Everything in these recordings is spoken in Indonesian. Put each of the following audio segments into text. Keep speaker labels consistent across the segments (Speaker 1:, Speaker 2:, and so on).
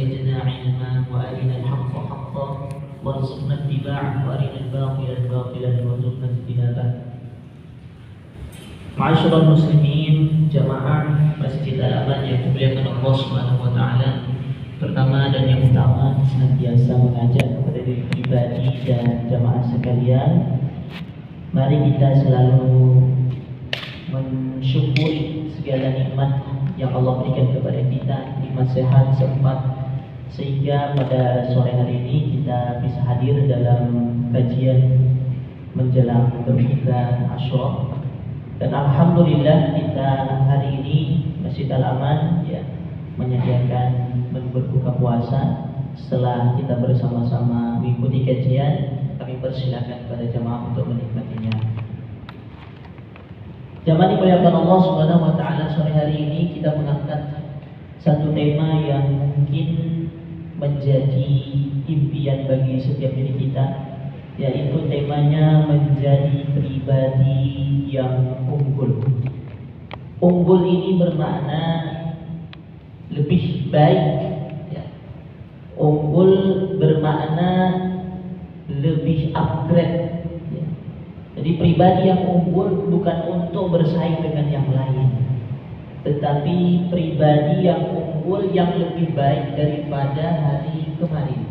Speaker 1: وزدنا علما وأرنا الحق حقا وارزقنا اتباعه وأرنا الباطل باطلا وارزقنا اجتنابه. Ma'asyiral muslimin, jamaah Masjid Al-Aman yang dimuliakan Allah Subhanahu wa taala. Pertama dan yang utama, senantiasa mengajak kepada diri pribadi dan jamaah sekalian, mari kita selalu mensyukuri segala nikmat yang Allah berikan kepada kita, nikmat sehat, sempat, sehingga pada sore hari ini kita bisa hadir dalam kajian menjelang berbuka Asyura. Dan alhamdulillah kita hari ini Masjid Al-Aman menyediakan berbuka puasa. Setelah kita bersama-sama mengikuti kajian, kami persilakan kepada jemaah untuk menikmatinya. Jemaah dimuliakan Allah Subhanahu wa taala, sore hari ini kita mengangkat satu tema yang mungkin menjadi impian bagi setiap diri kita, yaitu temanya menjadi pribadi yang unggul. Unggul ini bermakna lebih baik, ya. Unggul bermakna lebih upgrade, ya. Jadi pribadi yang unggul bukan untuk bersaing dengan yang lain, tetapi pribadi yang unggul yang lebih baik daripada hari kemarin.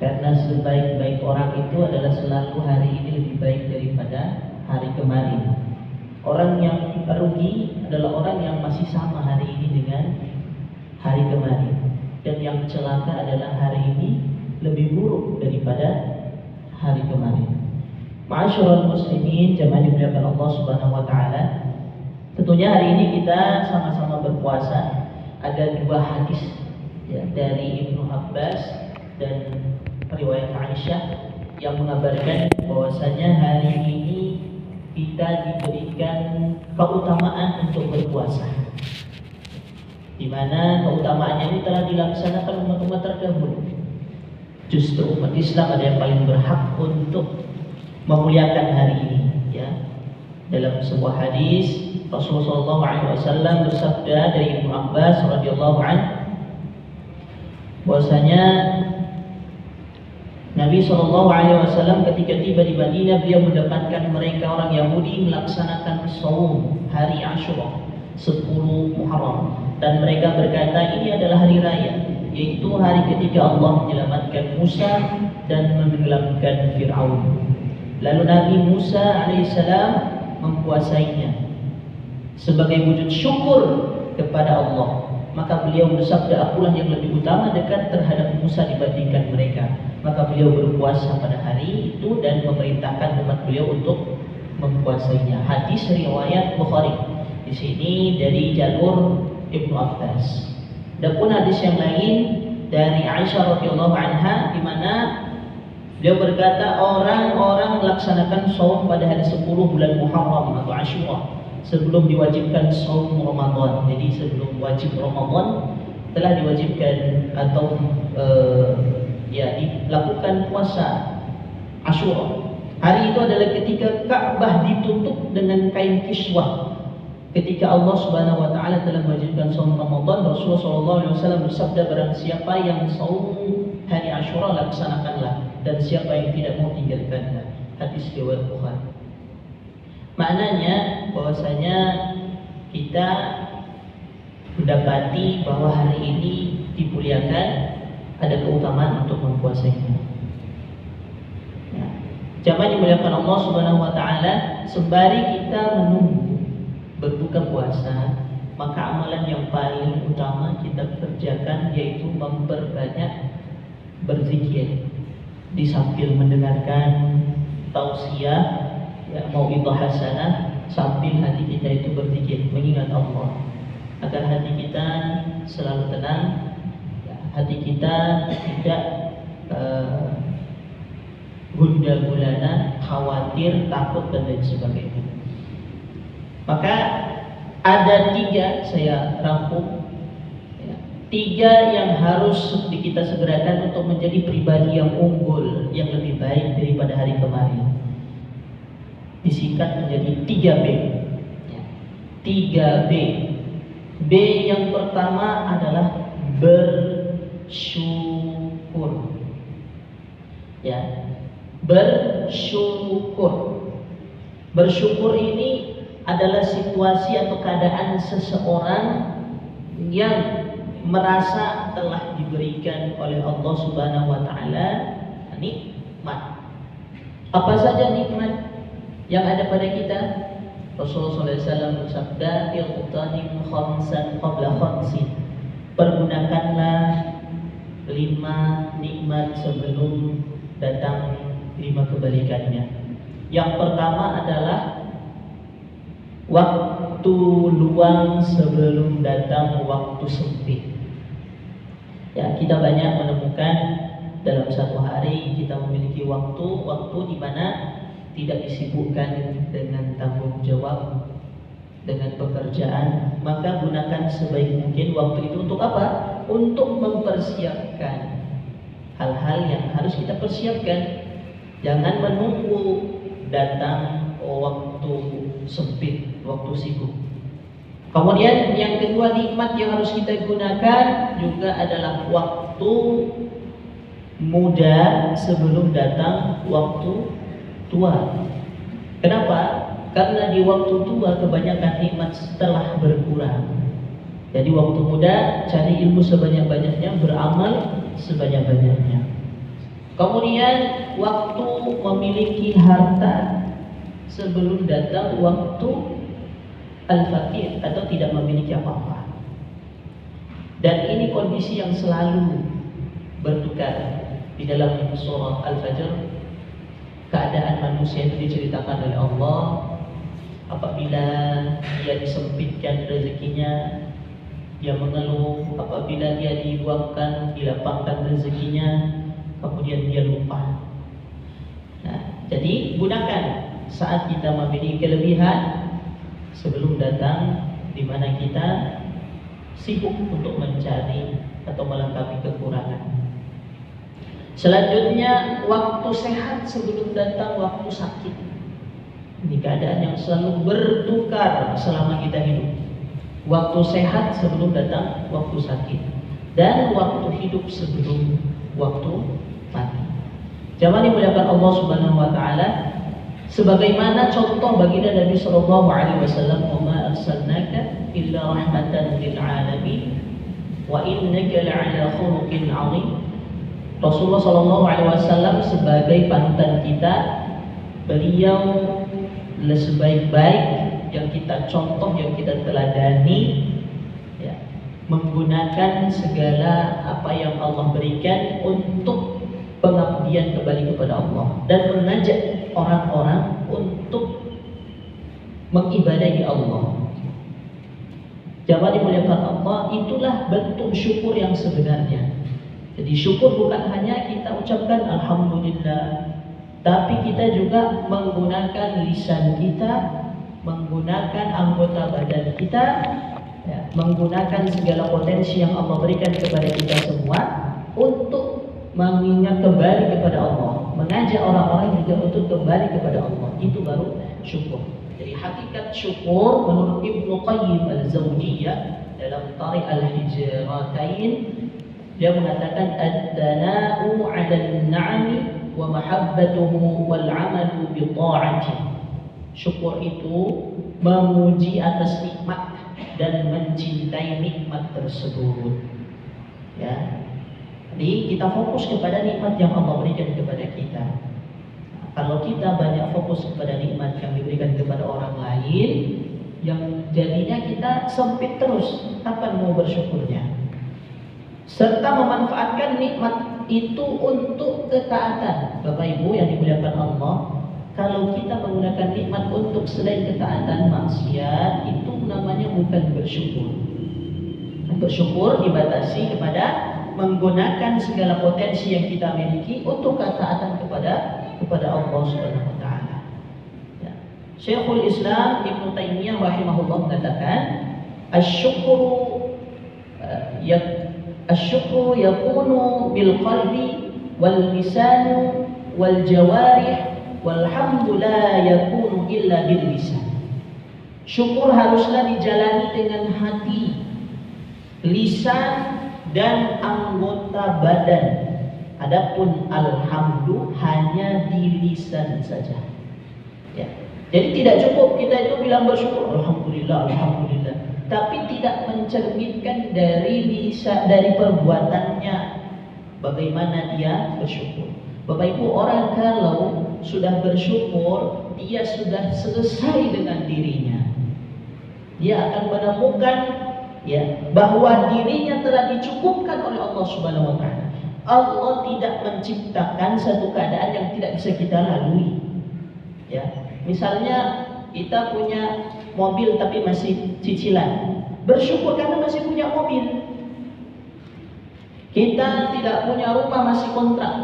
Speaker 1: Karena sebaik-baik orang itu adalah selalu hari ini lebih baik daripada hari kemarin. Orang yang rugi adalah orang yang masih sama hari ini dengan hari kemarin. Dan yang celaka adalah hari ini lebih buruk daripada hari kemarin. Ma'asyiral muslimin, jemaah dimuliakan Allah Subhanahu wa taala. Tentunya hari ini kita sama-sama berpuasa. Ada dua hadis, ya, dari Ibnu Abbas dan riwayat Aisyah yang mengabarkan bahwasanya hari ini kita diberikan keutamaan untuk berpuasa, di mana keutamaannya ini telah dilaksanakan umat-umat terdahulu. Justru umat Islam ada yang paling berhak untuk memuliakan hari ini, ya. Dalam sebuah hadis Rasulullah SAW bersabda dari Ibnu Abbas radhiyallahu anhu bahwasanya Nabi SAW ketika tiba di Madinah, beliau mendapatkan mereka orang Yahudi melaksanakan saum hari Asyura 10 Muharram, dan mereka berkata ini adalah hari raya, yaitu hari ketika Allah menyelamatkan Musa dan menenggelamkan Fir'aun. Lalu Nabi Musa alaihissalam mempuasainya sebagai wujud syukur kepada Allah. Maka beliau bersabda, akulah yang lebih utama dekat terhadap Musa dibandingkan mereka. Maka beliau berpuasa pada hari itu dan memerintahkan umat beliau untuk mempuasainya. Hadis riwayat Bukhari. Di sini dari jalur Ibnu Abbas. Dan pun hadis yang lain dari Aisyah radhiyallahu anha, di mana beliau berkata orang-orang melaksanakan saum pada hari 10 bulan Muharram atau Asyura sebelum diwajibkan saum Ramadan. Jadi sebelum wajib Ramadan telah diwajibkan atau dilakukan puasa Asyura. Hari itu adalah ketika Ka'bah ditutup dengan kain kiswah. Ketika Allah Subhanahu wa taala telah mewajibkan saum Ramadan, Rasulullah SAW bersabda, barang siapa yang saum hari Asyura laksanakanlah, dan siapa yang tidak mau tinggalkanlah. Hadis riwayat Bukhari. Maknanya bahwasanya kita mendapati bahwa hari ini dimuliakan, ada keutamaan untuk mempuasainya. Ya. Jamaah dimuliakan Allah Subhanahu wa taala, sembari kita menunggu berbuka puasa, maka amalan yang paling utama kita kerjakan yaitu memperbanyak berzikir di sambil mendengarkan tausiah, ya, mau'izah hasanah, sambil hati kita itu berzikir, mengingat Allah, agar hati kita selalu tenang, ya, hati kita tidak gundah gulana, khawatir, takut dan lain sebagainya. Maka ada 3, saya rangkum, ya, 3 yang harus kita segerakan untuk menjadi pribadi yang unggul, yang lebih baik daripada hari kemarin. Disingkat menjadi 3B. 3B. B yang pertama adalah bersyukur. bersyukur. Bersyukur ini adalah situasi atau keadaan seseorang yang merasa telah diberikan oleh Allah Subhanahu wa taala nikmat. Apa saja nikmat yang ada pada kita? Rasulullah SAW bersabda, "Iqtanim khamsan qabla khamsin." Pergunakanlah 5 nikmat sebelum datang 5 kebalikannya. Yang pertama adalah waktu luang sebelum datang waktu sempit. Ya, kita banyak menemukan dalam satu hari kita memiliki waktu di mana tidak disibukkan dengan tanggung jawab, dengan pekerjaan, maka gunakan sebaik mungkin waktu itu untuk apa? Untuk mempersiapkan hal-hal yang harus kita persiapkan. Jangan menunggu datang waktu sempit, waktu sibuk. Kemudian yang kedua nikmat yang harus kita gunakan juga adalah waktu muda sebelum datang waktu tua. Kenapa? Karena di waktu tua kebanyakan nikmat telah berkurang. Jadi waktu muda cari ilmu sebanyak-banyaknya, beramal sebanyak-banyaknya. Kemudian waktu memiliki harta sebelum datang waktu al-fakir atau tidak memiliki apa-apa. Dan ini kondisi yang selalu bertukar di dalam surah Al-Fajr. Keadaan manusia itu diceritakan oleh Allah apabila dia disempitkan rezekinya, dia mengeluh. Apabila dia diluangkan, dilapangkan rezekinya, kemudian dia lupa. Nah, jadi gunakan saat kita memiliki kelebihan sebelum datang di mana kita sibuk untuk mencari atau melengkapi kekurangan. Selanjutnya waktu sehat sebelum datang waktu sakit. Ini keadaan yang selalu bertukar selama kita hidup. Waktu sehat sebelum datang waktu sakit, dan waktu hidup sebelum waktu mati. Jamaah dimuliakan Allah Subhanahu wa taala, sebagaimana contoh baginda Nabi sallallahu alaihi wasallam, "Wa ma arsalnaka illa rahmatan lil alamin wa innaka la'ala khuluqin 'azim." Rasulullah sallallahu alaihi wasallam sebagai panutan kita, beliau sebaik-baik yang kita contoh, yang kita teladani, ya, menggunakan segala apa yang Allah berikan untuk pengabdian kembali kepada Allah dan mengajak orang-orang untuk mengibadahi Allah. Jamaah dimuliakan Allah, itulah bentuk syukur yang sebenarnya. Jadi syukur bukan hanya kita ucapkan alhamdulillah, tapi kita juga menggunakan lisan kita, menggunakan anggota badan kita, ya, menggunakan segala potensi yang Allah berikan kepada kita semua untuk mengingat kembali kepada Allah, mengajak orang-orang juga untuk kembali kepada Allah. Itu baru syukur. Jadi hakikat syukur menurut Ibnu Qayyim al-Zawjiyah dalam Tariq al-Hijratain, dia mengatakan ad-dana'u 'ala an-na'ami wa mahabbatuhu wal 'amalu bi ta'ati. Syukur itu memuji atas nikmat dan mencintai nikmat tersebut. Ya. Jadi kita fokus kepada nikmat yang Allah berikan kepada kita. Nah, kalau kita banyak fokus kepada nikmat yang diberikan kepada orang lain, yang jadinya kita sempit terus, kapan mau bersyukurnya? Serta memanfaatkan nikmat itu untuk ketaatan. Bapak Ibu yang dimuliakan Allah, kalau kita menggunakan nikmat untuk selain ketaatan, maksiat, itu namanya bukan bersyukur. Bersyukur dibatasi kepada menggunakan segala potensi yang kita miliki untuk ketaatan kepada Allah Subhanahu wa taala. Ya. Syekhul Islam Ibnu Taimiyah rahimahullah mengatakan, asyukru yakunu bil qalbi wal lisanu wal jawarih walhamdu la yakunu illa bil lisan. Syukur haruslah dijalani dengan hati, lisan, dan anggota badan. Adapun alhamdu hanya di lisan saja. Ya. Jadi tidak cukup kita itu bilang bersyukur, alhamdulillah, alhamdulillah, tapi tidak mencerminkan dari lisan, dari perbuatannya bagaimana dia bersyukur. Bapak Ibu, orang kalau sudah bersyukur, dia sudah selesai dengan dirinya. Dia akan menemukan ya bahwa dirinya telah dicukupkan oleh Allah Subhanahu wa taala. Allah tidak menciptakan satu keadaan yang tidak bisa kita lalui. Ya, misalnya kita punya mobil tapi masih cicilan. Bersyukur karena masih punya mobil. Kita tidak punya rumah, masih kontrak.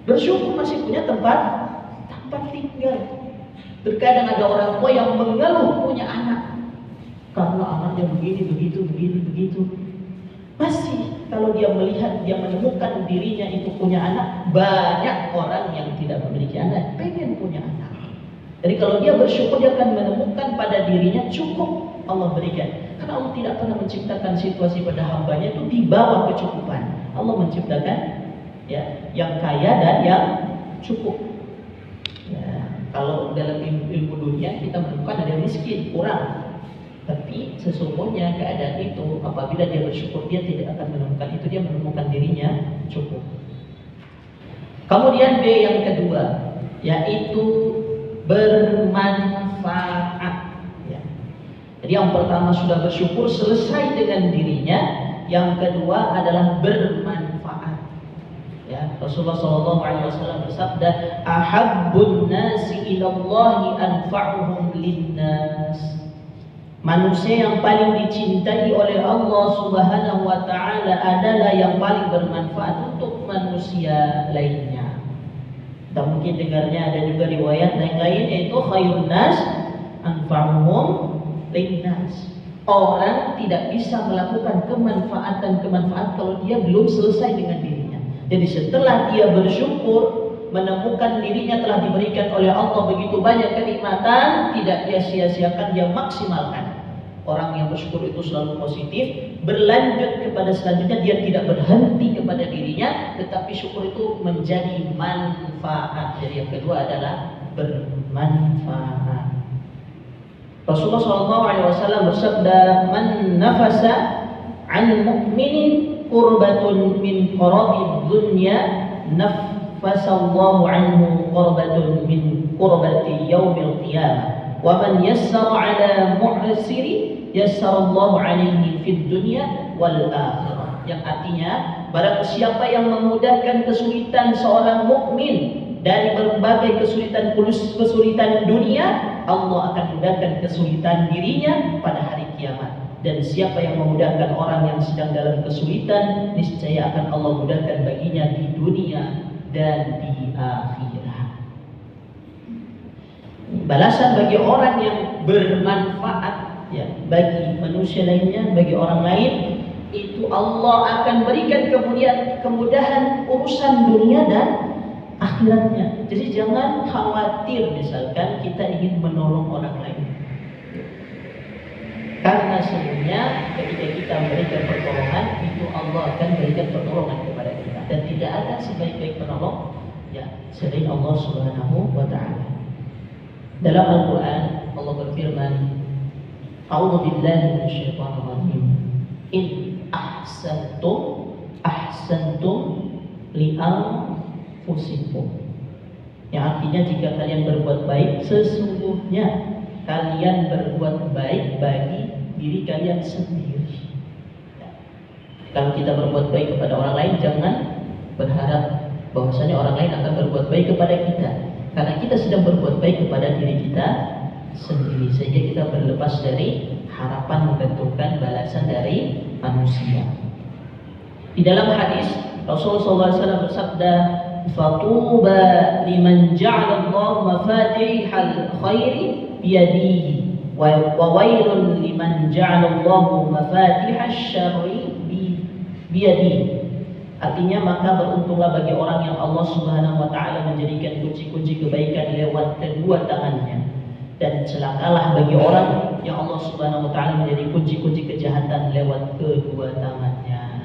Speaker 1: Bersyukur masih punya tempat tinggal. Terkadang ada orang tua yang mengeluh punya anak karena anaknya begini, begitu. Masih kalau dia melihat, dia menemukan dirinya itu punya anak, banyak orang yang tidak memiliki anak pengen punya anak. Jadi kalau dia bersyukur, dia akan menemukan pada dirinya cukup Allah berikan. Karena Allah tidak pernah menciptakan situasi pada hambanya itu di bawah kecukupan. Allah menciptakan ya yang kaya dan yang cukup. Ya, kalau dalam ilmu dunia kita menemukan ada yang miskin, kurang. Tapi sesungguhnya keadaan itu apabila dia bersyukur, dia tidak akan menemukan itu, dia menemukan dirinya cukup. Kemudian B yang kedua, yaitu bermanfaat. Ya. Jadi yang pertama sudah bersyukur selesai dengan dirinya, yang kedua adalah bermanfaat. Ya, Rasulullah SAW bersabda, "Ahabbun nasi ilallahi anfa'uhum linnas." Manusia yang paling dicintai oleh Allah Subhanahu wa taala adalah yang paling bermanfaat untuk manusia lainnya. Dan mungkin dengarnya ada juga riwayat yang lain, yaitu khairun nas anfa'uhum linnas. Orang tidak bisa melakukan kemanfaatan kalau dia belum selesai dengan dirinya. Jadi setelah dia bersyukur, menemukan dirinya telah diberikan oleh Allah begitu banyak kenikmatan, tidak dia sia-siakan, dia maksimalkan. Orang yang bersyukur itu selalu positif, berlanjut kepada selanjutnya, dia tidak berhenti kepada dirinya, tetapi syukur itu menjadi manfaat. Jadi yang kedua adalah bermanfaat. Rasulullah SAW bersabda, "Man nafasa an mu'minin qurbatun min qarabi dunya, nafasallahu anhu qurbatun min qurbati yaumil qiyamah. Wa man yassara ala mu'siri yassarallahu alaihi fid dunya wal akhirah." Yang artinya, barang siapa yang memudahkan kesulitan seorang mukmin dari berbagai kesulitan dunia, Allah akan mudahkan kesulitan dirinya pada hari kiamat. Dan siapa yang memudahkan orang yang sedang dalam kesulitan, niscaya akan Allah mudahkan baginya di dunia dan di akhirat. Balasan bagi orang yang bermanfaat ya bagi manusia lainnya, bagi orang lain, itu Allah akan berikan kemudahan urusan dunia dan akhiratnya. Jadi jangan khawatir misalkan kita ingin menolong orang lain, karena sebenarnya ketika kita memberikan pertolongan, itu Allah akan berikan pertolongan kepada kita. Dan tidak ada sebaik-baik penolong ya selain Allah Subhanahu wa taala. Dalam Al-Qur'an Allah berfirman, "A'udzu billahi minasyaitonir rajim. In ahsantum li anfusikum." Yang artinya jika kalian berbuat baik, sesungguhnya kalian berbuat baik bagi diri kalian sendiri. Kalau kita berbuat baik kepada orang lain, jangan berharap bahwasanya orang lain akan berbuat baik kepada kita, karena kita sedang berbuat baik kepada diri kita sendiri, sehingga kita berlepas dari harapan menggantungkan balasan dari manusia. Di dalam hadis Rasulullah SAW bersabda, "Fatuba liman ja'ala Allah mafatihal khairi biyadihi wa wailun liman ja'ala Allah mafatihasy syarri biyadihi." Artinya, maka beruntunglah bagi orang yang Allah Subhanahu wa taala menjadikan kunci-kunci kebaikan lewat kedua tangannya, dan celakalah bagi orang yang Allah Subhanahu wa taala menjadi kunci-kunci kejahatan lewat kedua tangannya.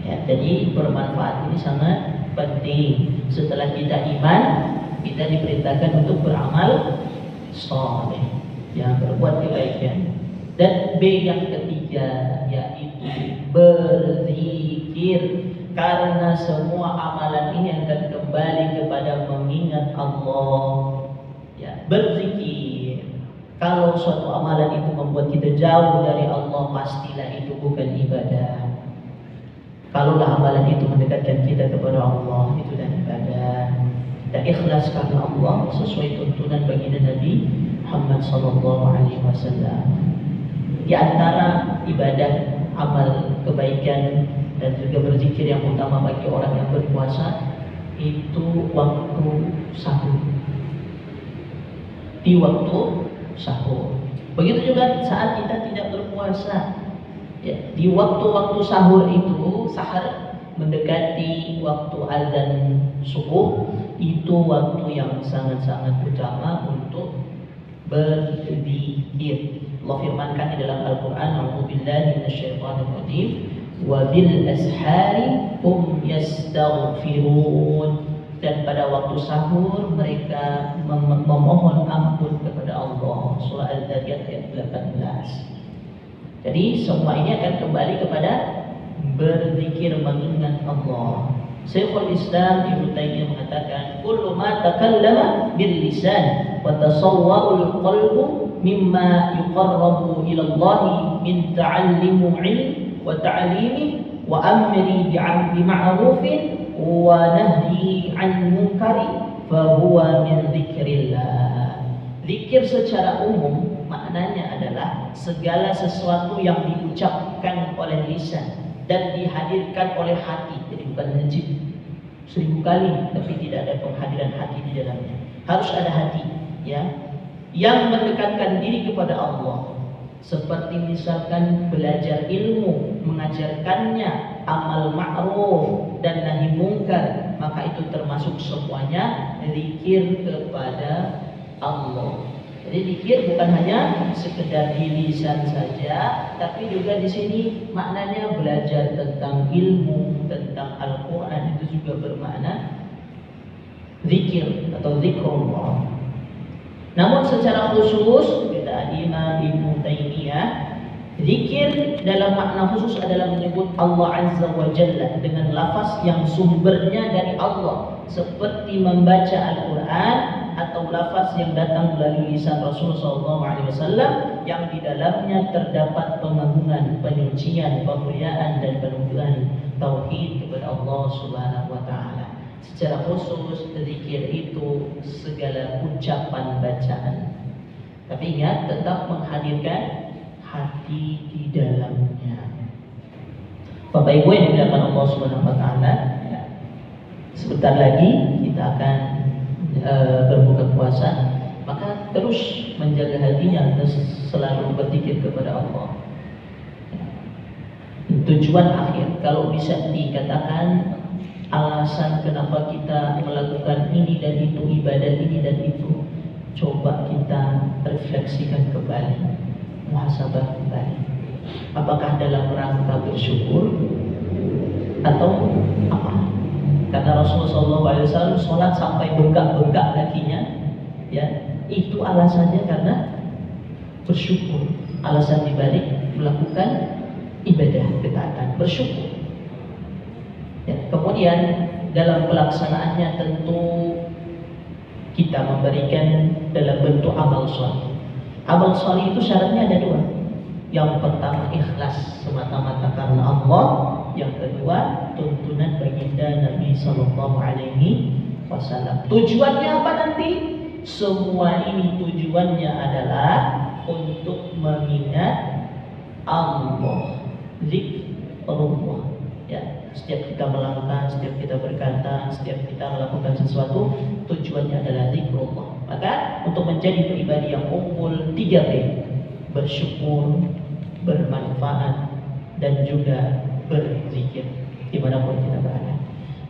Speaker 1: Ya. Jadi bermanfaat ini sangat penting. Setelah kita iman, kita diperintahkan untuk beramal saleh, ya, berbuat kebaikan. Dan B yang ketiga yaitu berzikir, karena semua amalan ini akan kembali kepada mengingat Allah. Ya, berzikir. Kalau suatu amalan itu membuat kita jauh dari Allah, pastilah itu bukan ibadah. Kalaulah amalan itu mendekatkan kita kepada Allah, itu adalah ibadah. Kita ikhlas karena Allah sesuai tuntunan baginda Nabi Muhammad SAW. Di antara ibadah, amal kebaikan dan juga berzikir yang utama bagi orang yang berpuasa itu waktu sahur. Di waktu sahur. Begitu juga saat kita tidak berpuasa. Ya, di waktu-waktu sahur itu, sahur mendekati waktu azan subuh, itu waktu yang sangat-sangat utama untuk berzikir. Allah firmankan di dalam Al-Quran, A'udzubillahi minasyaitonir rajim, wa bil ashari hum yastaghfirun. Dan pada waktu sahur mereka memohon ampun kepada Allah. Surah Al-Zariyat ayat 18. Jadi semua ini akan kembali kepada berzikir, mengingat Allah. Syekhul Islam Ibnu Taimiyah mengatakan, kullu ma takallama bil lisan wa tasawwara qalbu mimma yuqarrabu ila Allah min ta'allimu ilm wa ta'limi wa amri bi ma'rufin wa nahyi 'an munkari fa huwa min dzikrillah. Zikir secara umum maknanya adalah segala sesuatu yang diucapkan oleh lisan dan dihadirkan oleh hati. Jadi bukan najib 1000 kali tapi tidak ada penghadiran hati di dalamnya. Harus ada hati, ya, yang mendekatkan diri kepada Allah. Seperti misalkan belajar ilmu, mengajarkannya amal ma'ruf dan nahi mungkar, maka itu termasuk semuanya zikir kepada Allah. Jadi zikir bukan hanya sekedar di lisan saja, tapi juga di sini maknanya belajar tentang ilmu, tentang Al-Quran, itu juga bermakna zikir atau zikrullah. Namun secara khusus kata Imam Ibnu Taimiyah, zikir dalam makna khusus adalah menyebut Allah Azza wa Jalla dengan lafaz yang sumbernya dari Allah, seperti membaca Al-Quran atau lafaz yang datang melalui lisan Rasulullah SAW yang di dalamnya terdapat pengagungan, penyucian, pemuliaan dan penubuhan tauhid kepada Allah Subhanahu wa taala. Secara khusus zikir itu segala ucapan bacaan. Tapi ingat, tetap menghadirkan hati di dalamnya. Bapak Ibu yang dimuliakan Allah Subhanahu wa taala, ya, sebentar lagi kita akan berbuka puasa, maka terus menjaga hatinya dan selalu berzikir kepada Allah. Tujuan akhir, kalau bisa dikatakan alasan kenapa kita melakukan ini dan itu, ibadah ini dan itu, coba kita refleksikan kembali, muhasabah kembali. Apakah dalam rangka bersyukur atau apa? Karena Rasulullah SAW sholat sampai bengkak-bengkak kakinya, ya, itu alasannya karena bersyukur. Alasan dibalik melakukan ibadah ketaatan, bersyukur. Ya, kemudian dalam pelaksanaannya tentu kita memberikan dalam bentuk amal sholih. Amal sholih itu syaratnya ada dua. Yang pertama ikhlas semata-mata karena Allah. Yang kedua tuntunan baginda Nabi Sallallahu Alaihi Wasallam. Tujuannya apa nanti? Semua ini tujuannya adalah untuk mengingat Allah, zikrullah. Ya, setiap kita melangkah, setiap kita berkata, setiap kita melakukan sesuatu, tujuannya adalah zikrullah. Maka untuk menjadi pribadi yang unggul 3B, bersyukur, bermanfaat, dan juga berzikir dimanapun kita berada.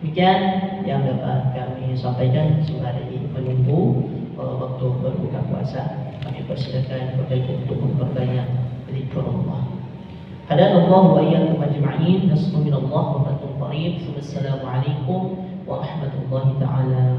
Speaker 1: Demikian yang dapat kami sampaikan sembari menunggu waktu berbuka puasa. Kami persilakan Bapak Ibu untuk memperbanyak zikrullah. Hadanallahu wa iyyakum ajma'in. Nasrun minallah wa fathun qarib. Wassalamualaikum warahmatullahi taala